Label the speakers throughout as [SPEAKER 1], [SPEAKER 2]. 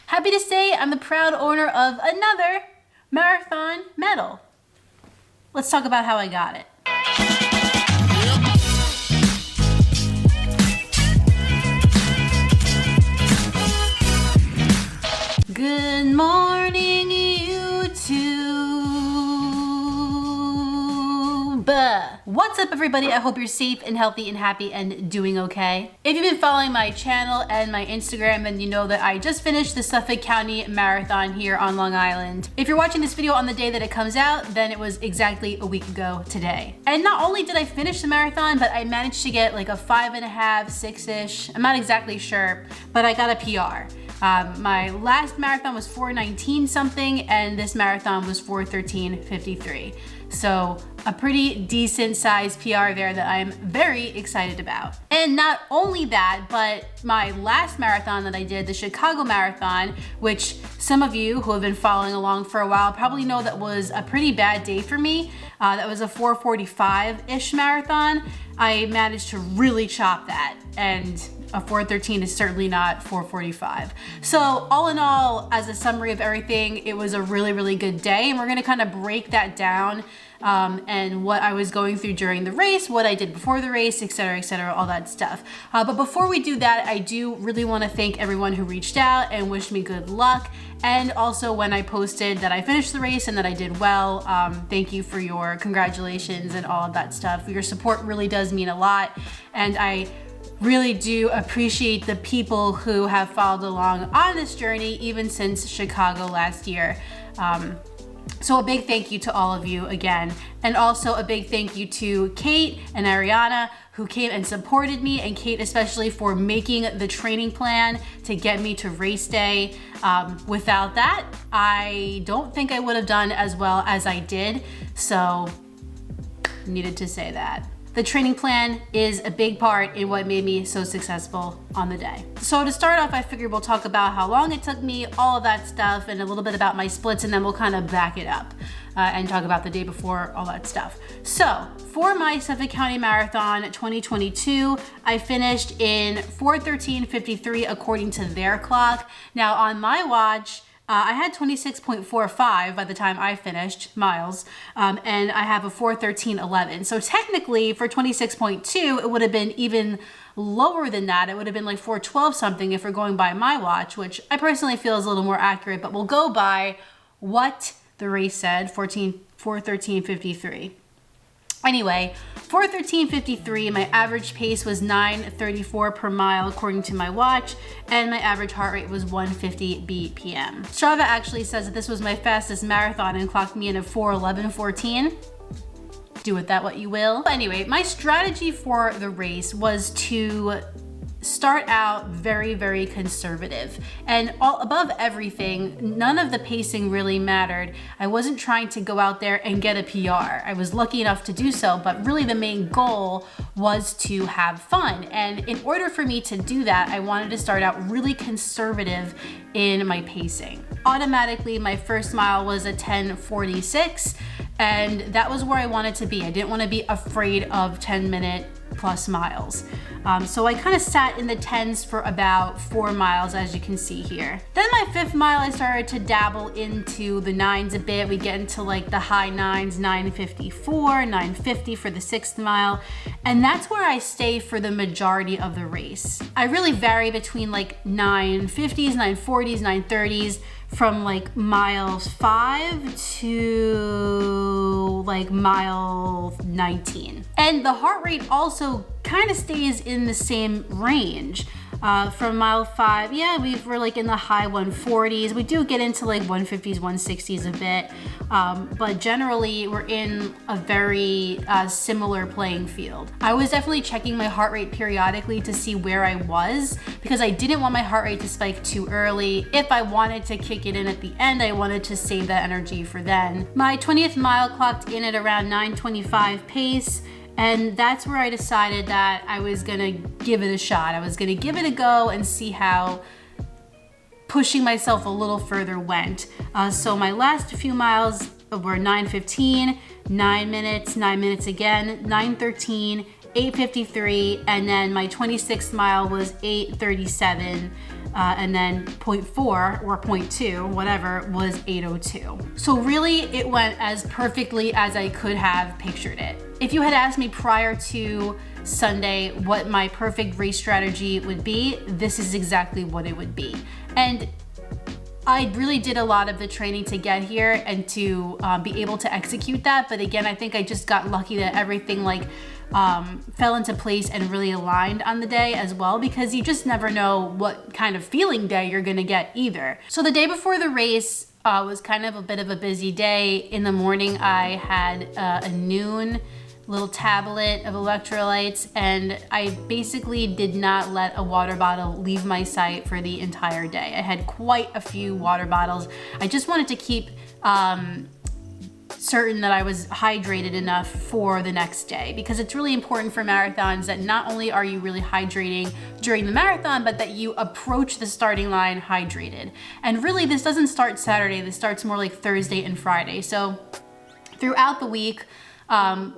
[SPEAKER 1] Happy to say I'm the proud owner of another marathon medal. Let's talk about how I got it. Good morning, YouTube. What's up, everybody? I hope you're safe and healthy and happy and doing okay. If you've been following my channel and my Instagram, then you know that I just finished the Suffolk County Marathon here on Long Island. If you're watching this video on the day that it comes out, then it was exactly a week ago today. And not only did I finish the marathon, but I managed to get like a 5.5, 6-ish. I'm not exactly sure, but I got a PR. My last marathon was 4:19 something, and this marathon was 4:13:53. So a pretty decent sized PR there that I'm very excited about. And not only that, but my last marathon that I did, the Chicago Marathon, which some of you who have been following along for a while probably know that was a pretty bad day for me. That was a 4:45-ish marathon. I managed to really chop that, and a 4:13 is certainly not 4:45. So all in all, as a summary of everything, it was a really, really good day. And we're gonna kind of break that down and what I was going through during the race, what I did before the race, etc., all that stuff. But before we do that, I do really want to thank everyone who reached out and wished me good luck. And also when I posted that I finished the race and that I did well, thank you for your congratulations and all of that stuff. Your support really does mean a lot. And I really do appreciate the people who have followed along on this journey, even since Chicago last year. So a big thank you to all of you again. And also a big thank you to Kate and Ariana, who came and supported me, and Kate especially for making the training plan to get me to race day. Without that, I don't think I would have done as well as I did. So needed to say that. The training plan is a big part in what made me so successful on the day. So to start off, I figured we'll talk about how long it took me, all of that stuff, and a little bit about my splits, and then we'll kind of back it up and talk about the day before, all that stuff. So for my Suffolk County Marathon 2022, I finished in 4:13:53 according to their clock. Now on my watch, I had 26.45 by the time I finished miles, and I have a 4:13:11. So technically for 26.2, it would have been even lower than that. It would have been like 4:12 something if we're going by my watch, which I personally feel is a little more accurate, but we'll go by what the race said, 4:13:53. Anyway, 4:13:53, my average pace was 9:34 per mile according to my watch, and my average heart rate was 150 BPM. Strava actually says that this was my fastest marathon and clocked me in at 4:11:14. Do with that what you will. Anyway, my strategy for the race was to start out very, very conservative. And above everything, none of the pacing really mattered. I wasn't trying to go out there and get a PR. I was lucky enough to do so, but really the main goal was to have fun. And in order for me to do that, I wanted to start out really conservative in my pacing. Automatically, my first mile was a 10:46, and that was where I wanted to be. I didn't want to be afraid of 10-minute plus miles. So I kind of sat in the 10s for about 4 miles, as you can see here. Then my 5th mile, I started to dabble into the 9s a bit. We get into like the high 9s, 9:54, 9:50 for the 6th mile. And that's where I stay for the majority of the race. I really vary between like 9:50s, 9:40s, 9:30s, from like mile 5 to like mile 19. And the heart rate also kind of stays in the same range. From mile 5, yeah, we're like in the high 140s. We do get into like 150s, 160s a bit, but generally we're in a very similar playing field. I was definitely checking my heart rate periodically to see where I was, because I didn't want my heart rate to spike too early. If I wanted to kick it in at the end, I wanted to save that energy for then. My 20th mile clocked in at around 9:25 pace. And that's where I decided that I was gonna give it a shot. I was gonna give it a go and see how pushing myself a little further went. So my last few miles were 9:15, 9 minutes, 9 minutes again, 9:13, 8:53, and then my 26th mile was 8:37. And then 0.4 or 0.2, whatever, was 8:02. So really it went as perfectly as I could have pictured it. If you had asked me prior to Sunday what my perfect race strategy would be, this is exactly what it would be. And I really did a lot of the training to get here and to be able to execute that. But again, I think I just got lucky that everything fell into place and really aligned on the day as well, because you just never know what kind of feeling day you're gonna get either. So the day before the race was kind of a bit of a busy day. In the morning, I had a noon little tablet of electrolytes, and I basically did not let a water bottle leave my sight for the entire day. I had quite a few water bottles. I just wanted to keep certain that I was hydrated enough for the next day, because it's really important for marathons that not only are you really hydrating during the marathon, but that you approach the starting line hydrated. And really this doesn't start Saturday, this starts more like Thursday and Friday. So throughout the week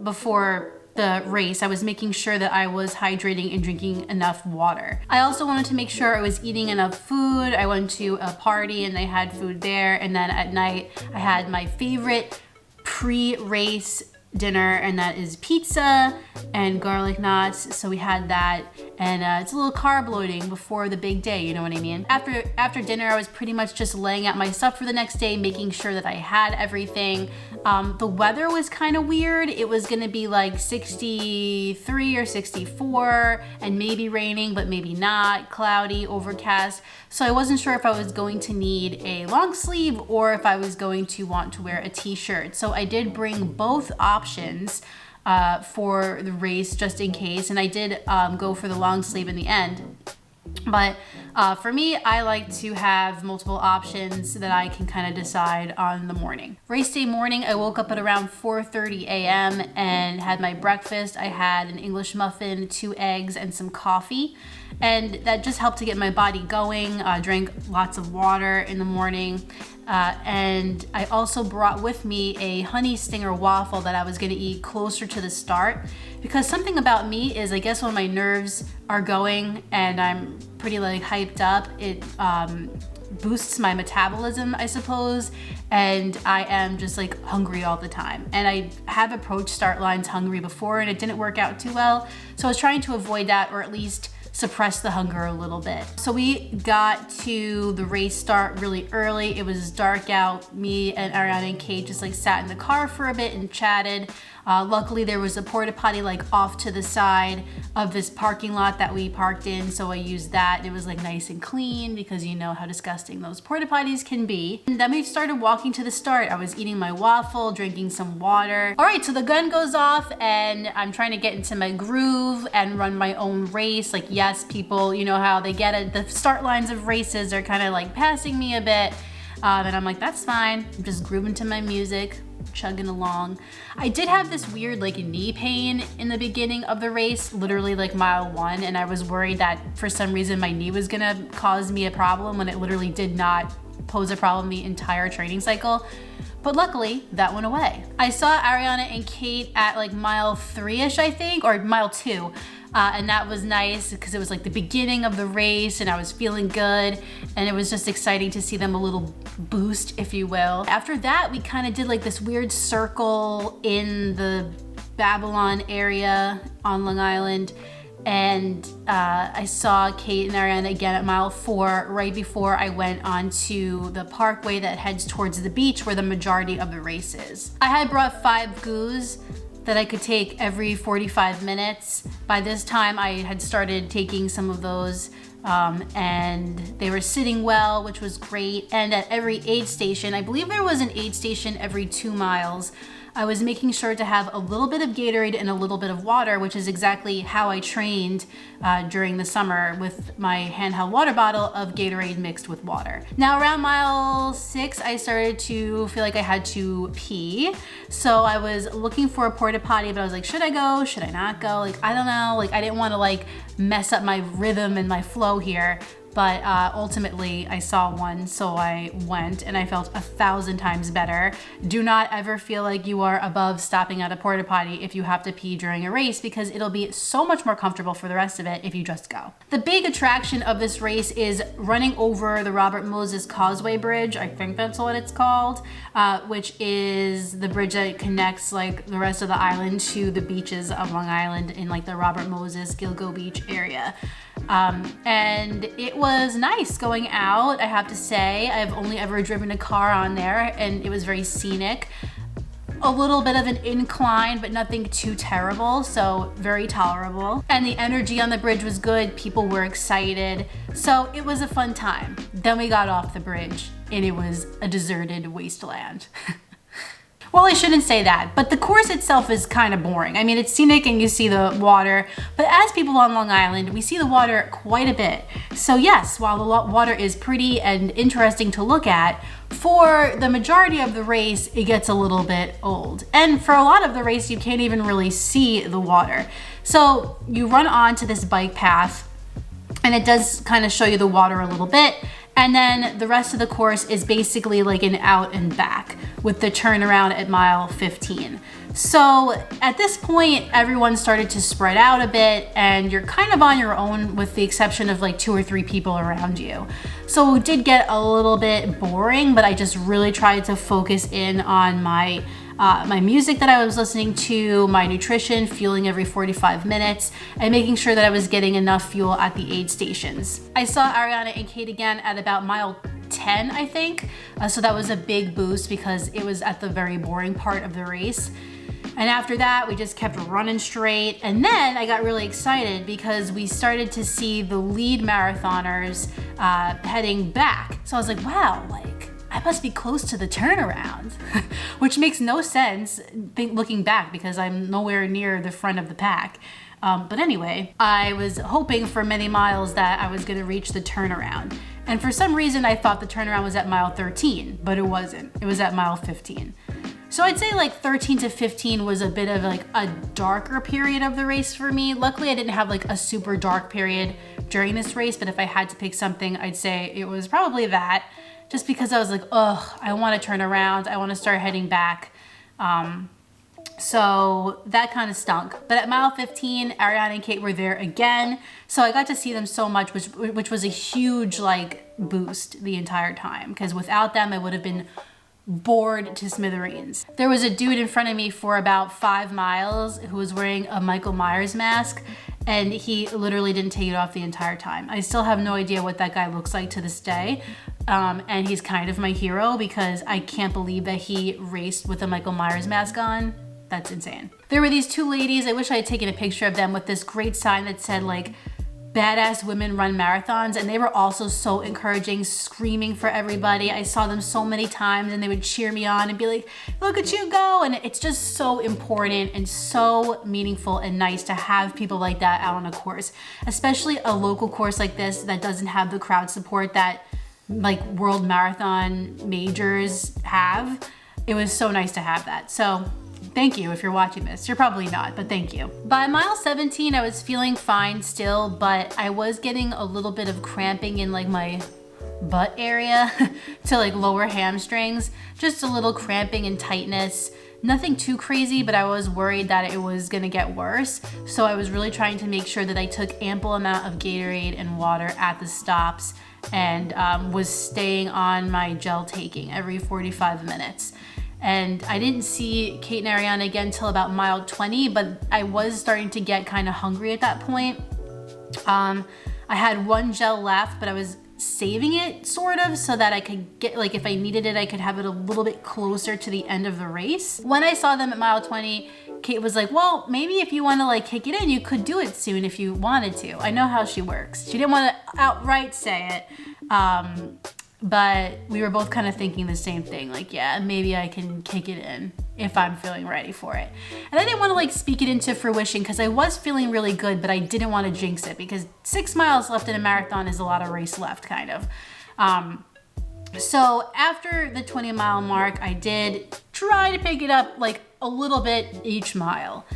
[SPEAKER 1] before the race, I was making sure that I was hydrating and drinking enough water. I also wanted to make sure I was eating enough food. I went to a party and they had food there, and then at night I had my favorite pre-race dinner, and that is pizza and garlic knots. So we had that, and it's a little carb loading before the big day, you know what I mean? After dinner, I was pretty much just laying out my stuff for the next day, making sure that I had everything. The weather was kind of weird. It was gonna be like 63 or 64 and maybe raining, but maybe not, cloudy, overcast. So I wasn't sure if I was going to need a long sleeve or if I was going to want to wear a t-shirt. So I did bring both options for the race just in case, and I did go for the long sleeve in the end. But for me, I like to have multiple options so that I can kind of decide on the morning. Race day morning, I woke up at around 4:30 a.m. and had my breakfast. I had an English muffin, 2 eggs, and some coffee. And that just helped to get my body going. Drank lots of water in the morning. And I also brought with me a honey stinger waffle that I was gonna eat closer to the start, because something about me is, I guess, when my nerves are going and I'm pretty hyped up, it boosts my metabolism, I suppose, and I am just hungry all the time. And I have approached start lines hungry before and it didn't work out too well. So I was trying to avoid that, or at least suppress the hunger a little bit. So we got to the race start really early. It was dark out. Me and Ariana and Kate just sat in the car for a bit and chatted. Luckily there was a porta potty off to the side of this parking lot that we parked in, so I used that, and it was nice and clean, because you know how disgusting those porta potties can be. And then we started walking to the start. I was eating my waffle, drinking some water. All right, so the gun goes off and I'm trying to get into my groove and run my own race. Yes, people, you know how they get it. The start lines of races are kind of passing me a bit. And I'm that's fine. I'm just grooving to my music, chugging along. I did have this weird knee pain in the beginning of the race, literally mile 1, and I was worried that for some reason my knee was gonna cause me a problem, when it literally did not pose a problem the entire training cycle. But luckily that went away. I saw Ariana and Kate at mile 3-ish, I think, or mile 2. And that was nice because it was the beginning of the race and I was feeling good, and it was just exciting to see them a little boost, if you will. After that, we kind of did this weird circle in the Babylon area on Long Island, and I saw Kate and Ariana again at mile 4 right before I went onto the parkway that heads towards the beach where the majority of the race is. I had brought 5 goos that I could take every 45 minutes. By this time, I had started taking some of those, and they were sitting well, which was great. And at every aid station, I believe there was an aid station every 2 miles, I was making sure to have a little bit of Gatorade and a little bit of water, which is exactly how I trained during the summer, with my handheld water bottle of Gatorade mixed with water. Now around mile 6, I started to feel like I had to pee. So I was looking for a porta potty, but I was should I go? Should I not go? I don't know. I didn't want to mess up my rhythm and my flow here. but ultimately I saw one, so I went and I felt 1,000 times better. Do not ever feel like you are above stopping at a porta potty if you have to pee during a race, because it'll be so much more comfortable for the rest of it if you just go. The big attraction of this race is running over the Robert Moses Causeway Bridge, I think that's what it's called, which is the bridge that connects like the rest of the island to the beaches of Long Island in like the Robert Moses, Gilgo Beach area. And it was nice going out, I have to say. I've only ever driven a car on there and it was very scenic. A little bit of an incline, but nothing too terrible, so very tolerable. And the energy on the bridge was good, people were excited, so it was a fun time. Then we got off the bridge and it was a deserted wasteland. Well, I shouldn't say that, but the course itself is kind of boring. I mean, it's scenic and you see the water, but as people on Long Island, we see the water quite a bit. So yes, while the water is pretty and interesting to look at, for the majority of the race, it gets a little bit old. And for a lot of the race, you can't even really see the water. So you run onto this bike path and it does kind of show you the water a little bit. And then the rest of the course is basically like an out and back with the turnaround at mile 15. So at this point, everyone started to spread out a bit and you're kind of on your own with the exception of like 2 or 3 people around you. So it did get a little bit boring, but I just really tried to focus in on my music that I was listening to, my nutrition, fueling every 45 minutes, and making sure that I was getting enough fuel at the aid stations. I saw Ariana and Kate again at about mile 10, I think. So that was a big boost because it was at the very boring part of the race. And after that, we just kept running straight. And then I got really excited because we started to see the lead marathoners heading back. So I was like, wow, like, I must be close to the turnaround, which makes no sense looking back because I'm nowhere near the front of the pack. But anyway, I was hoping for many miles that I was gonna reach the turnaround. And for some reason, I thought the turnaround was at mile 13, but it wasn't. It was at mile 15. So I'd say like 13 to 15 was a bit of like a darker period of the race for me. Luckily, I didn't have like a super dark period during this race, but if I had to pick something, I'd say it was probably that. Just because I was like, ugh, I want to turn around. I want to start heading back. So that kind of stunk. But at mile 15, Ariana and Kate were there again. So I got to see them so much, which was a huge like boost the entire time. Because without them, I would have been bored to smithereens. There was a dude in front of me for about 5 miles who was wearing a Michael Myers mask. And he literally didn't take it off the entire time. I still have no idea what that guy looks like to this day. And he's kind of my hero because I can't believe that he raced with a Michael Myers mask on. That's insane. There were these 2 ladies, I wish I had taken a picture of them, with this great sign that said like, badass women run marathons, and they were also so encouraging, screaming for everybody. I saw them so many times and they would cheer me on and be like, look at you go. And it's just so important and so meaningful and nice to have people like that out on a course, especially a local course like this that doesn't have the crowd support that like world marathon majors have. It was so nice to have that. So thank you if you're watching this. You're probably not, but thank you. By mile 17, I was feeling fine still, but I was getting a little bit of cramping in like my butt area to like lower hamstrings, just a little cramping and tightness. Nothing too crazy, but I was worried that it was gonna get worse. So I was really trying to make sure that I took ample amount of Gatorade and water at the stops and was staying on my gel taking every 45 minutes. And I didn't see Kate and Ariana again until about mile 20, but I was starting to get kind of hungry at that point. I had 1 gel left, but I was saving it sort of so that I could get, like if I needed it, I could have it a little bit closer to the end of the race. When I saw them at mile 20, Kate was like, well, maybe if you want to like kick it in, you could do it soon if you wanted to. I know how she works. She didn't want to outright say it. But we were both kind of thinking the same thing, like, yeah, maybe I can kick it in if I'm feeling ready for it. And I didn't want to like speak it into fruition because I was feeling really good, but I didn't want to jinx it because 6 miles left in a marathon is a lot of race left, kind of. So after the 20-mile mark, I did try to pick it up like a little bit each mile.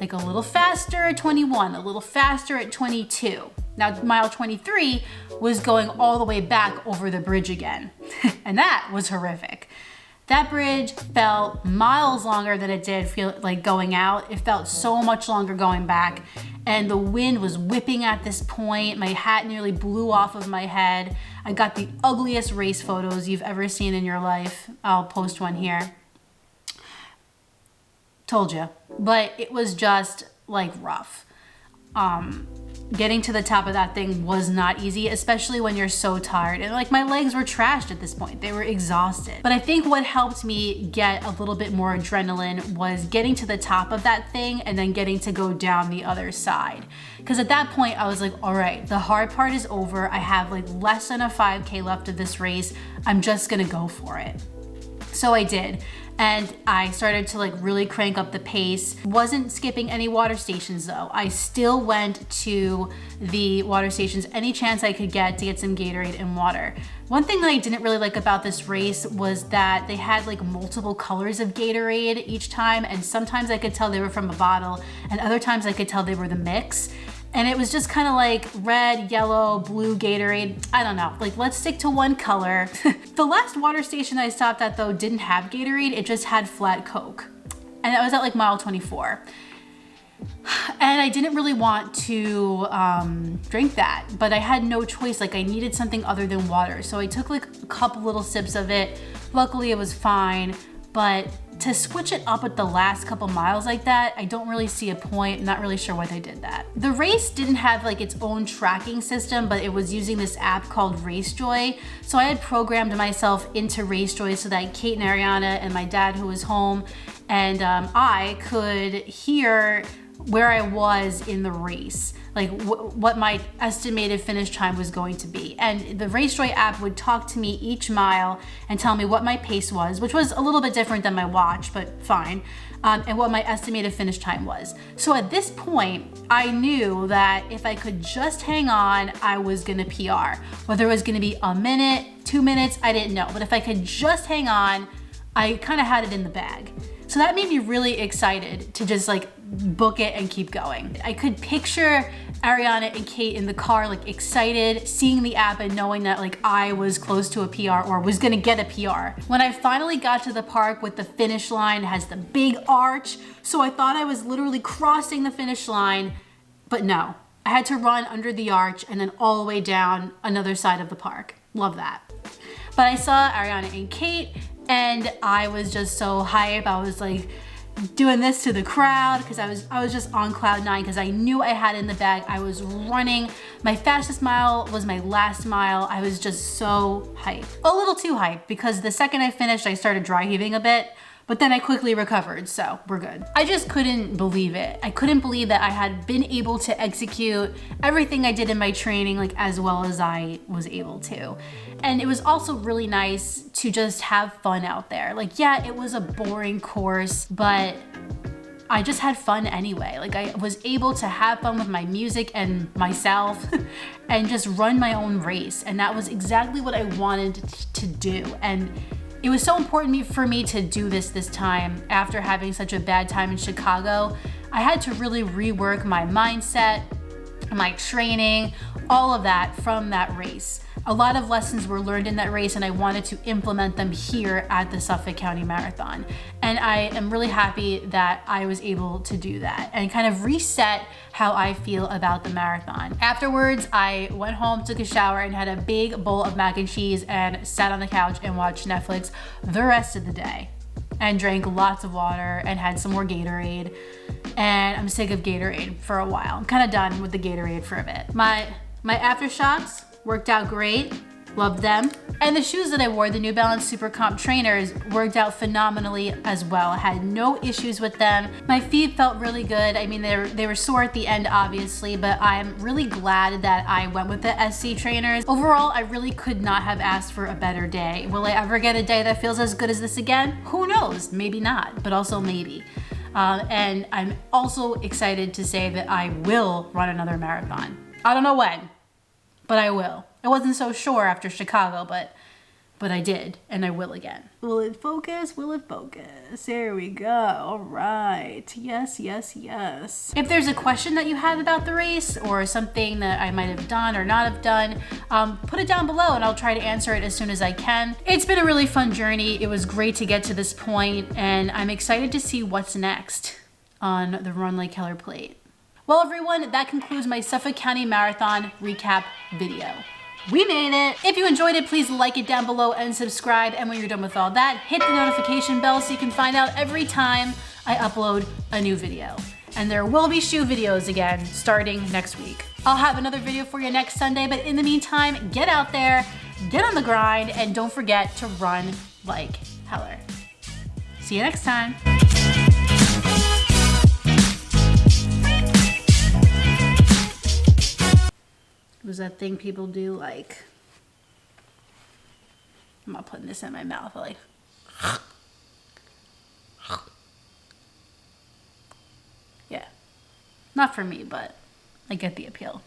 [SPEAKER 1] Like a little faster at 21, a little faster at 22. Now, mile 23 was going all the way back over the bridge again. And that was horrific. That bridge felt miles longer than it did feel like going out. It felt so much longer going back. And the wind was whipping at this point. My hat nearly blew off of my head. I got the ugliest race photos you've ever seen in your life. I'll post one here. Told you. But it was just like rough. Getting to the top of that thing was not easy, especially when you're so tired. And like my legs were trashed at this point. They were exhausted. But I think what helped me get a little bit more adrenaline was getting to the top of that thing and then getting to go down the other side. Because at that point I was like, all right, the hard part is over. I have like less than a 5K left of this race. I'm just gonna go for it. So I did. And I started to like really crank up the pace. Wasn't skipping any water stations though. I still went to the water stations any chance I could get to get some Gatorade and water. One thing that I didn't really like about this race was that they had like multiple colors of Gatorade each time, and sometimes I could tell they were from a bottle and other times I could tell they were the mix. And it was just kind of like red, yellow, blue Gatorade. I don't know, like let's stick to one color. The last water station I stopped at though didn't have Gatorade, it just had flat Coke. And that was at like mile 24. And I didn't really want to drink that, but I had no choice. Like I needed something other than water. So I took like a couple little sips of it. Luckily it was fine, but to switch it up at the last couple miles like that, I don't really see a point. Not really sure why they did that. The race didn't have like its own tracking system, but it was using this app called RaceJoy. So I had programmed myself into RaceJoy so that Kate and Ariana and my dad, who was home, and I could hear where I was in the race, like what my estimated finish time was going to be. And the RaceJoy app would talk to me each mile and tell me what my pace was, which was a little bit different than my watch, but fine, and what my estimated finish time was. So at this point, I knew that if I could just hang on, I was gonna PR. Whether it was gonna be a minute, 2 minutes, I didn't know. But if I could just hang on, I kind of had it in the bag. So that made me really excited to just like book it and keep going. I could picture Ariana and Kate in the car, like excited, seeing the app and knowing that like I was close to a PR or was gonna get a PR. When I finally got to the park with the finish line, it has the big arch. So I thought I was literally crossing the finish line, but no. I had to run under the arch and then all the way down another side of the park. Love that. But I saw Ariana and Kate and I was just so hype. I was like doing this to the crowd because I was just on cloud nine because I knew I had it in the bag. I was running. My fastest mile was my last mile. I was just so hyped. A little too hyped because the second I finished, I started dry heaving a bit, but then I quickly recovered, so we're good. I just couldn't believe it. I couldn't believe that I had been able to execute everything I did in my training like as well as I was able to. And it was also really nice to just have fun out there. Like, yeah, it was a boring course, but I just had fun anyway. Like I was able to have fun with my music and myself and just run my own race. And that was exactly what I wanted to do. And it was so important for me to do this time after having such a bad time in Chicago. I had to really rework my mindset, my training, all of that from that race. A lot of lessons were learned in that race and I wanted to implement them here at the Suffolk County Marathon. And I am really happy that I was able to do that and kind of reset how I feel about the marathon. Afterwards, I went home, took a shower and had a big bowl of mac and cheese and sat on the couch and watched Netflix the rest of the day and drank lots of water and had some more Gatorade. And I'm sick of Gatorade for a while. I'm kind of done with the Gatorade for a bit. My aftershocks worked out great, loved them. And the shoes that I wore, the New Balance Super Comp trainers, worked out phenomenally as well. I had no issues with them. My feet felt really good. I mean, they were sore at the end, obviously, but I'm really glad that I went with the SC trainers. Overall, I really could not have asked for a better day. Will I ever get a day that feels as good as this again? Who knows? Maybe not, but also maybe. And I'm also excited to say that I will run another marathon. I don't know when, but I will. I wasn't so sure after Chicago, but But I did, and I will again. Will it focus? Will it focus? There we go. All right. Yes, yes, yes. If there's a question that you had about the race or something that I might have done or not have done, put it down below and I'll try to answer it as soon as I can. It's been a really fun journey. It was great to get to this point, and I'm excited to see what's next on the Run Like Keller plate. Well, everyone, that concludes my Suffolk County Marathon recap video. We made it. If you enjoyed it, please like it down below and subscribe. And when you're done with all that, hit the notification bell so you can find out every time I upload a new video. And there will be shoe videos again starting next week. I'll have another video for you next Sunday, but in the meantime, get out there, get on the grind, and don't forget to run like Heller. See you next time. Was that thing people do, like, I'm not putting this in my mouth, like, yeah, not for me, but I get the appeal.